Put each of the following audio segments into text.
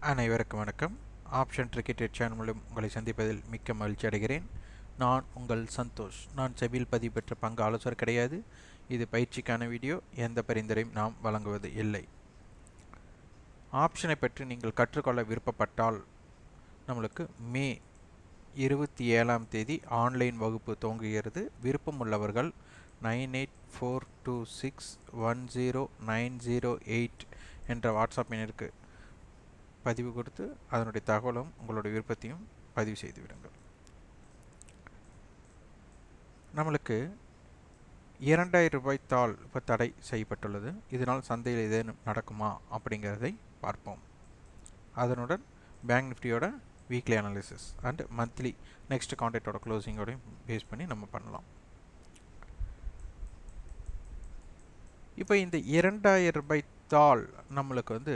அனைவருக்கும் வணக்கம். Option cricket channel மூலம் உங்களை சந்திப்பதில் மிக்க மகிழ்ச்சி அடைகிறேன். நான் உங்கள் சந்தோஷ். நான் செபியில் பதிவு பெற்ற பங்கு ஆலோசகர் கிடையாது. இது பயிற்சிக்கான வீடியோ. எந்த பரிந்துரையும் நாம் வழங்குவது இல்லை. ஆப்ஷனை பற்றி நீங்கள் கற்றுக்கொள்ள விருப்பப்பட்டால் நம்மளுக்கு மே 27ஆம் தேதி ஆன்லைன் வகுப்பு துவங்குகிறது. விருப்பம் உள்ளவர்கள் 9842610908 என்ற வாட்ஸ்அப் எண்ணிற்கு பதிவு கொடுத்து அதனுடைய தகவலும் உங்களுடைய விருப்பத்தையும் பதிவு செய்து விடுங்கள். நம்மளுக்கு 2000 ரூபாய் தாள் இப்போ தடை செய்யப்பட்டுள்ளது. இதனால் சந்தையில் ஏதேனும் நடக்குமா அப்படிங்கிறதை பார்ப்போம். அதனுடன் பேங்க் நிஃப்டியோட weekly analysis and monthly next கான்ட்ராக்டோட க்ளோசிங்கோடையும் பேஸ் பண்ணி நம்ம பண்ணலாம். இப்போ இந்த 2000 ரூபாய் தாள் நம்மளுக்கு வந்து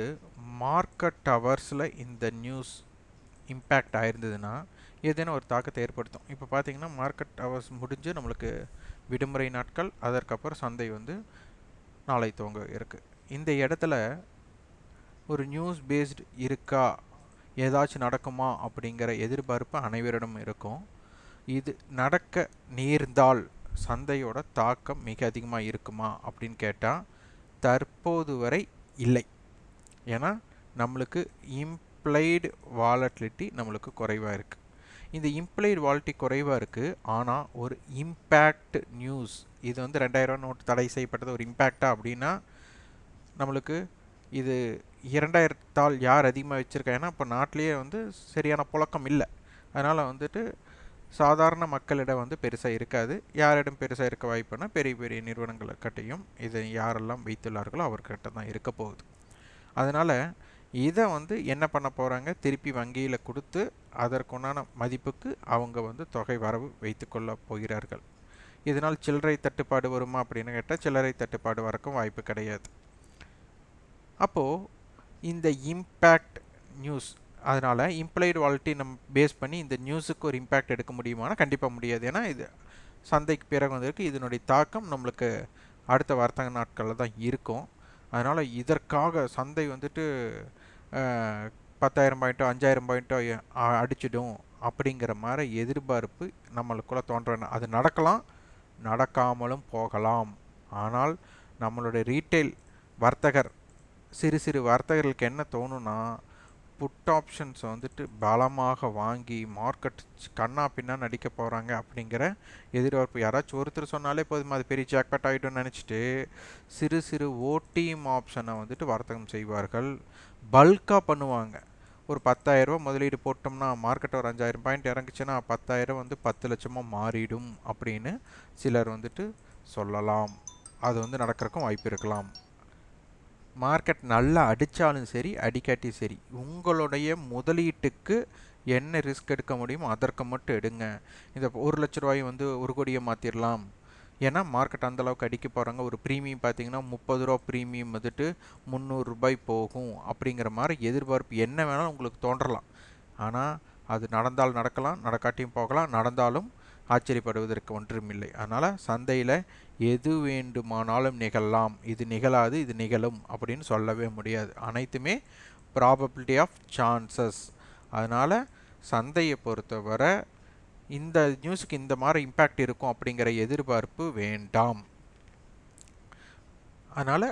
மார்க்கெட் ஹவர்ஸில் இந்த நியூஸ் இம்பேக்ட் ஆயிருந்ததுன்னா ஏதேனும் ஒரு தாக்கத்தை ஏற்படுத்தும். இப்போ பார்த்தீங்கன்னா மார்க்கெட் ஹவர்ஸ் முடிஞ்சு நம்மளுக்கு விடுமுறை நாட்கள், அதற்கப்புறம் சந்தை வந்து நாளை துவங்க இருக்குது. இந்த இடத்துல ஒரு நியூஸ் பேஸ்டு இருக்கா, ஏதாச்சும் நடக்குமா அப்படிங்கிற எதிர்பார்ப்பு அனைவரிடம் இருக்கும். இது நடக்க நேர்ந்தால் சந்தையோட தாக்கம் மிக அதிகமாக இருக்குமா அப்படின்னு கேட்டால் தற்போது வரை இல்லை. ஏன்னா நம்மளுக்கு இம்ப்ளைடு வாலட்டிலிட்டி நம்மளுக்கு குறைவாக இருக்குது. இந்த இம்ப்ளைடு வாலட்டிலிட்டி குறைவாக இருக்குது. ஆனால் ஒரு இம்பேக்ட் நியூஸ், இது வந்து 2000 நோட்டு தடை செய்யப்பட்டது ஒரு இம்பேக்டா அப்படின்னா நம்மளுக்கு இது 2000 தாள் யார் அதிகமாக வச்சுருக்கா? ஏன்னா இப்போ நாட்டிலேயே வந்து சரியான புழக்கம் இல்லை. அதனால் வந்துட்டு சாதாரண மக்களிடம் வந்து பெருசாக இருக்காது. யாரிடம் பெருசாக இருக்க வாய்ப்புனா பெரிய பெரிய நிறுவனங்கள்கிட்டையும் இதை யாரெல்லாம் வைத்துள்ளார்களோ அவர்கிட்ட தான் இருக்க போகுது. அதனால் இதை வந்து என்ன பண்ண போகிறாங்க, திருப்பி வங்கியில் கொடுத்து அதற்குண்டான மதிப்புக்கு அவங்க வந்து தொகை வரவு வைத்து கொள்ள போகிறார்கள். இதனால் சில்லறை தட்டுப்பாடு வருமா அப்படின்னு கேட்டால் சில்லறை தட்டுப்பாடு வரக்கும் வாய்ப்பு கிடையாது. அப்போது இந்த இம்பேக்ட் நியூஸ், அதனால் இம்ப்ளைடு வாலட்டிலிட்டி நம்ம பேஸ் பண்ணி இந்த நியூஸுக்கு ஒரு இம்பேக்ட் எடுக்க முடியுமானா கண்டிப்பாக முடியாது. ஏன்னா இது சந்தைக்கு பிறகு வந்திருக்கு. இதனுடைய தாக்கம் நம்மளுக்கு அடுத்த வர்த்தக நாட்களில் தான் இருக்கும். அதனால் இதற்காக சந்தை வந்துட்டு 10,000 பாயிண்ட்டோ 5,000 பாயிண்ட்டோ அடிச்சிடும் அப்படிங்கிற மாதிரி எதிர்பார்ப்பு நம்மளுக்குள்ளே தோன்ற, அது நடக்கலாம், நடக்காமலும் போகலாம். ஆனால் நம்மளுடைய ரீட்டைல் வர்த்தகர், சிறு சிறு வர்த்தகர்களுக்கு என்ன தோணுன்னா, புட் ஆப்ஷன்ஸ் வந்துட்டு பலமாக வாங்கி மார்க்கெட் கண்ணா பின்னா நடிக்க போகிறாங்க அப்படிங்கிற எதிர்பார்ப்பு. யாராச்சும் ஒருத்தர் சொன்னாலே போதும் அது பெரிய ஜாக்பாட் ஆகிடும்னு நினச்சிட்டு சிறு சிறு ஓடிஎம் ஆப்ஷனை வந்துட்டு வர்த்தகம் செய்வார்கள். பல்காக பண்ணுவாங்க. ஒரு 10,000 ரூபா முதலீடு போட்டோம்னா மார்க்கெட் ஒரு 5,000 பாயிண்ட் இறங்குச்சுன்னா 10,000 வந்து 10 லட்சமாக மாறிடும் அப்படின்னு சிலர் வந்துட்டு சொல்லலாம். அது வந்து நடக்கிறக்கும் வாய்ப்பு இருக்கலாம். மார்க்கெட் நல்லா அடித்தாலும் சரி அடிக்காட்டி சரி, உங்களுடைய முதலீட்டுக்கு என்ன ரிஸ்க் எடுக்க முடியுமோ அதற்கு மட்டும் எடுங்க. இந்த 1 லட்ச ரூபாய் வந்து 1 கோடியை மாற்றிடலாம். ஏன்னா மார்க்கெட் அந்தளவுக்கு அடிக்க போகிறாங்க. ஒரு ப்ரீமியம் பார்த்திங்கன்னா 30 ரூபா ப்ரீமியம் வந்துட்டு 300 ரூபாய் போகும் அப்படிங்கிற மாதிரி எதிர்பார்ப்பு என்ன வேணாலும் உங்களுக்கு தோன்றலாம். ஆனால் அது நடந்தால் நடக்கலாம், நடக்காட்டியும் போகலாம். நடந்தாலும் ஆச்சரியப்படுவதற்கு ஒன்றுமில்லை. அதனால் சந்தையில் எது வேண்டுமானாலும் நிகழலாம். இது நிகழாது, இது நிகழும் அப்படின்னு சொல்லவே முடியாது. அனைத்துமே ப்ராபபிலிட்டி ஆஃப் சான்சஸ். அதனால் சந்தையை பொறுத்தவரை இந்த நியூஸுக்கு இந்த மாதிரி இம்பேக்ட் இருக்கும் அப்படிங்கிற எதிர்பார்ப்பு வேண்டாம். அதனால்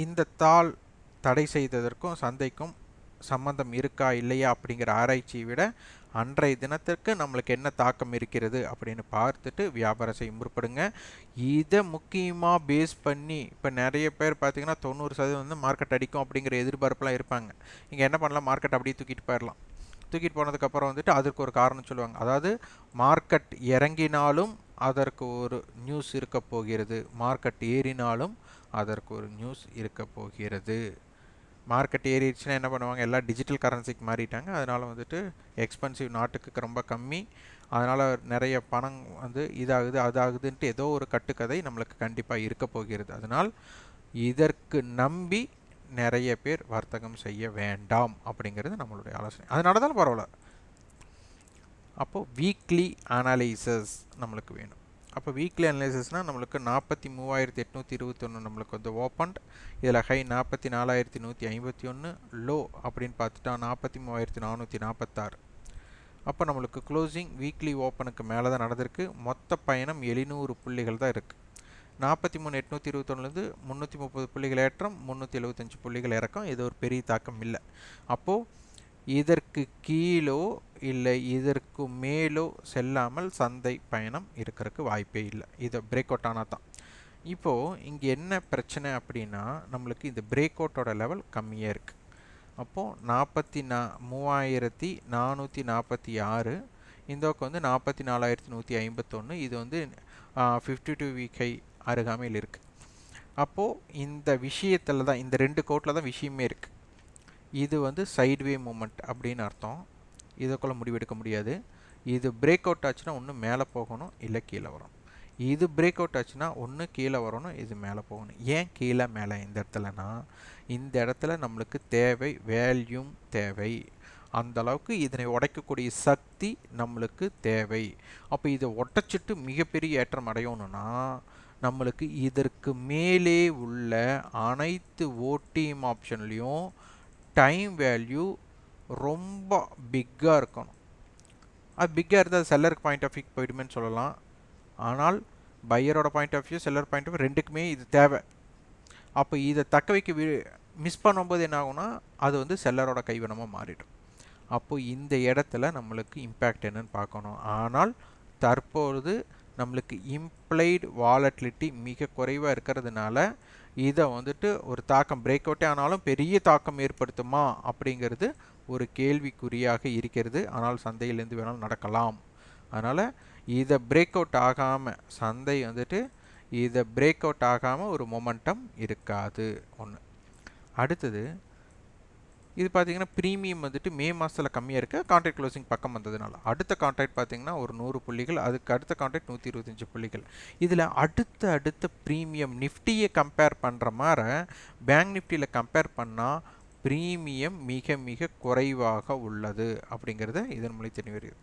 இந்த தாள் தடை செய்ததற்கும் சந்தைக்கும் சம்பந்தம் இருக்கா இல்லையா அப்படிங்கிற ஆராய்ச்சியை விட அன்றைய தினத்திற்கு நம்மளுக்கு என்ன தாக்கம் இருக்கிறது அப்படின்னு பார்த்துட்டு வியாபாரம் செய்ய முற்படுங்க. இதை முக்கியமாக பேஸ் பண்ணி இப்போ நிறைய பேர் பார்த்திங்கன்னா 90% வந்து மார்க்கெட் அடிக்கும் அப்படிங்கிற எதிர்பார்ப்புலாம் இருப்பாங்க. இங்கே என்ன பண்ணலாம், மார்க்கெட் அப்படியே தூக்கிட்டு போயிடலாம். தூக்கிட்டு போனதுக்கப்புறம் வந்துட்டு அதற்கு ஒரு காரணம் சொல்லுவாங்க. அதாவது மார்க்கெட் இறங்கினாலும் அதற்கு ஒரு நியூஸ் இருக்க போகிறது, மார்க்கெட் ஏறினாலும் அதற்கு ஒரு நியூஸ் இருக்க போகிறது. மார்க்கெட் ஏறிடுச்சுன்னா என்ன பண்ணுவாங்க, எல்லாம் டிஜிட்டல் கரன்சிக்கு மாறிட்டாங்க. அதனால் வந்துட்டு எக்ஸ்பென்சிவ் நாட்டுக்கு ரொம்ப கம்மி. அதனால் நிறைய பணம் வந்து இதாகுது அதாகுதுன்ட்டு ஏதோ ஒரு கட்டுக்கதை நம்மளுக்கு கண்டிப்பாக இருக்க போகிறது. அதனால் இதற்கு நம்பி நிறைய பேர் வர்த்தகம் செய்ய வேண்டாம் அப்படிங்கிறது நம்மளுடைய ஆலோசனை. அது நடந்தாலும் பரவாயில்ல. அப்போது வீக்லி அனாலிசிஸ் நம்மளுக்கு வேணும். அப்போ வீக்லி அனலைசிஸ்னால் நம்மளுக்கு 43,821 நம்மளுக்கு வந்து ஓப்பன்ட், இதில் ஹை 44,151, லோ அப்படின்னு பார்த்துட்டா 43,446. அப்போ நம்மளுக்கு க்ளோசிங் வீக்லி ஓப்பனுக்கு மேலே தான் நடந்திருக்கு. மொத்த பயணம் 700 புள்ளிகள் தான் இருக்குது. 43,821லேருந்து 330 புள்ளிகள் ஏற்றம், 375 புள்ளிகள் இறக்கம். இது ஒரு பெரிய தாக்கம் இல்லை. அப்போது இதற்கு கீழோ இல்லை இதற்கு மேலோ செல்லாமல் சந்தை பயணம் இருக்கிறதுக்கு வாய்ப்பே இல்லை. இதை பிரேக் அவுட் ஆனால் தான். இப்போது இங்கே என்ன பிரச்சனை அப்படின்னா, நம்மளுக்கு இந்த பிரேக் அவுட்டோட லெவல் கம்மியாக இருக்குது. அப்போது 43,446, இந்த பக்கம் வந்து 44,151. இது வந்து 52 வீக் ஹை அருகாமையில் இருக்குது. அப்போது இந்த விஷயத்தில் தான், இந்த ரெண்டு கோட்டில் தான் விஷயமே இருக்குது. இது வந்து சைட்வே மூமெண்ட் அப்படின்னு அர்த்தம். இதுக்குள்ள முடிவெடுக்க முடியாது. இது பிரேக் அவுட் ஆச்சுன்னா ஒன்று மேலே போகணும், இல்லை கீழே வரணும். இது பிரேக் அவுட் ஆச்சுன்னா ஒன்று கீழே வரணும், இது மேலே போகணும். ஏன் கீழே மேலே இந்த இடத்துலனா, இந்த இடத்துல நம்மளுக்கு தேவை வேல்யூம் தேவை. அந்த அளவுக்கு இதனை உடைக்கக்கூடிய சக்தி நம்மளுக்கு தேவை. அப்போ இதை உடைச்சிட்டு மிகப்பெரிய ஏற்றம் அடையணும்னா நம்மளுக்கு இதற்கு மேலே உள்ள அனைத்து ஓடிஎம் ஆப்ஷன்லேயும் டைம் வேல்யூ ரொம்ப பிக்காக இருக்கணும். அது பிக்காக இருந்தால் செல்லருக்கு பாயிண்ட் ஆஃப் வியூ போயிடுமேன்னு சொல்லலாம். ஆனால் பையரோட point of view, seller point of view ரெண்டுக்குமே இது தேவை. அப்போ இதை தக்க வைக்க மிஸ் பண்ணும்போது என்ன ஆகும்னா அது வந்து செல்லரோட கைவனமாக மாறிடும். அப்போது இந்த இடத்துல நம்மளுக்கு இம்பேக்ட் என்னன்னு பார்க்கணும். ஆனால் தற்பொழுது நம்மளுக்கு இம்ப்ளைடு வாலட்டிலிட்டி மிக குறைவாக இருக்கிறதுனால இதை வந்துட்டு ஒரு தாக்கம் பிரேக் அவுட்டே ஆனாலும் பெரிய தாக்கம் ஏற்படுத்துமா அப்படிங்கிறது ஒரு கேள்விக்குறியாக இருக்கிறது. ஆனால் சந்தையிலேருந்து வேணாலும் நடக்கலாம். அதனால் இதை பிரேக் அவுட் ஆகாமல் சந்தை வந்துட்டு இதை பிரேக் அவுட் ஆகாமல் ஒரு மொமெண்டம் இருக்காது. ஒன்று. அடுத்தது இது பார்த்தீங்கன்னா ப்ரீமியம் வந்துட்டு மே மாதத்தில் கம்மியாக இருக்குது, கான்ட்ராக்ட் க்ளோசிங் பக்கம் வந்ததுனால. அடுத்த கான்ட்ராக்ட் பார்த்தீங்கன்னா ஒரு 100 புள்ளிகள், அதுக்கு அடுத்த கான்ட்ராக்ட் 125 புள்ளிகள். இதில் அடுத்த ப்ரீமியம் நிஃப்டியை கம்பேர் பண்ணுற மாதிரி பேங்க் நிஃப்டியில் கம்பேர் பண்ணால் ப்ரீமியம் மிக மிக குறைவாக உள்ளது அப்படிங்கிறத இதன் மூலம் தெரிய வருது.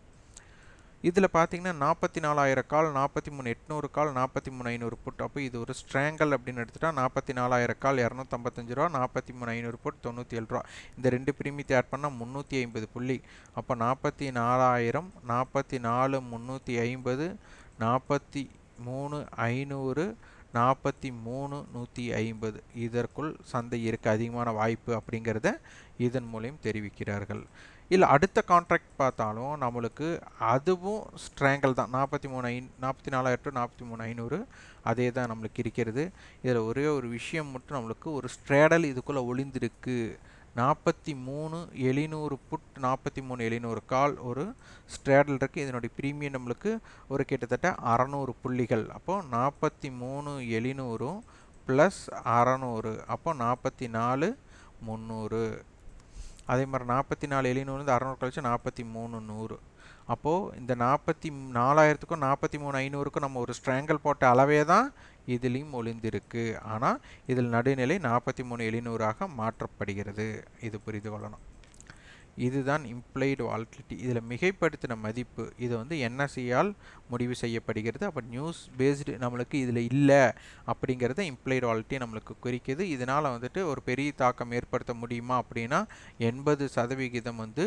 இதில் பார்த்தீங்கன்னா 44,000 கால், 43,800 கால், 43,500 புட். அப்போ இது ஒரு ஸ்ட்ராங்கல் அப்படின்னு எடுத்துட்டா 44,000 கால் 255 ரூபா, 43,500 புட் 97 ரூபா. இந்த ரெண்டு பிரீமியத்தை ஆட் பண்ணால் 350 புள்ளி. அப்போ 44,000, 44,350, 43,500, 43,150 இதற்குள் சந்தை இருக்க அதிகமான வாய்ப்பு அப்படிங்கிறத இதன் மூலம் தெரிவிக்கிறார்கள். இல்லை அடுத்த கான்ட்ராக்ட் பார்த்தாலும் நம்மளுக்கு அதுவும் ஸ்ட்ராங்கல் தான். 44,000 to 43,500 அதே தான் நம்மளுக்கு இருக்கிறது. இதில் ஒரே ஒரு விஷயம் மட்டும் நம்மளுக்கு ஒரு ஸ்ட்ரேடல் இதுக்குள்ளே ஒளிந்திருக்கு. 43,700 புட், 43,700 கால் ஒரு ஸ்ட்ரேடல் இருக்குது. இதனுடைய ப்ரீமியம் நம்மளுக்கு ஒரு கிட்டத்தட்ட 600 புள்ளிகள். அப்போது 43,700 ப்ளஸ் 600 அப்போ 44,300. அதே மாதிரி 44,700 600 கழிச்சு 43,100. அப்போது இந்த 44,000க்கும் 43,500க்கும் நம்ம ஒரு ஸ்ட்ராங்கல் போட்ட அளவே தான் இதுலேயும் ஒளிந்திருக்கு. ஆனால் இதில் நடுநிலை 43,700ஆக மாற்றப்படுகிறது. இது புரிந்து கொள்ளணும். இதுதான் இம்ப்ளைடு வாலட்டிலிட்டி. இதில் மிகைப்படுத்தின மதிப்பு இது வந்து என்எஸ்சியால் முடிவு செய்யப்படுகிறது. அப்போ நியூஸ் பேஸ்டு நம்மளுக்கு இதில் இல்லை அப்படிங்கிறத இம்ப்ளைடு வாலட்டிலிட்டி நம்மளுக்கு குறிக்குது. இதனால் வந்துட்டு ஒரு பெரிய தாக்கம் ஏற்படுத்த முடியுமா அப்படின்னா 80% வந்து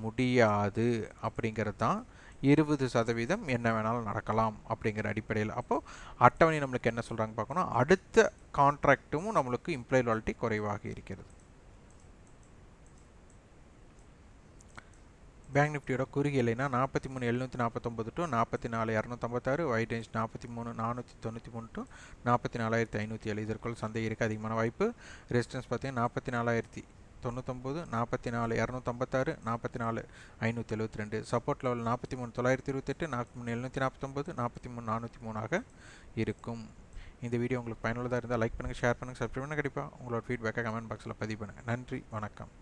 முடியாது அப்படிங்கிறது தான். 20% என்ன வேணாலும் நடக்கலாம் அப்படிங்கிற அடிப்படையில். அப்போது அட்டவணை நம்மளுக்கு என்ன சொல்கிறாங்க பார்க்கணும். அடுத்த கான்ட்ராக்டும் நம்மளுக்கு இம்ப்ளைடு வாலட்டிலிட்டி குறைவாக இருக்கிறது. பேங்க் நிஃப்டியோட குறுகிய இல்லைனா 43,749 to 44,256, வைட் ரேஞ்ச் 43,493 to 44,507. இதற்குள் சந்தை இருக்க அதிகமான வாய்ப்பு. ரெசிஸ்டன்ஸ் பார்த்தீங்கன்னா 44,099, 44,256, 44,572. சப்போர்ட் லெவல் 43,928, 43,749, 43,403 இருக்கும். இந்த வீடியோ உங்களுக்கு பயனுள்ளதாக இருந்தால் லைக் பண்ணுங்கள், ஷேர் பண்ணுங்கள், சப்ஸ்கிரைப் பண்ணுங்கள். கண்டிப்பாக உங்களோட ஃபீட்பேக்கை கமெண்ட் பாக்ஸில் பதிவு பண்ணுங்கள். நன்றி, வணக்கம்.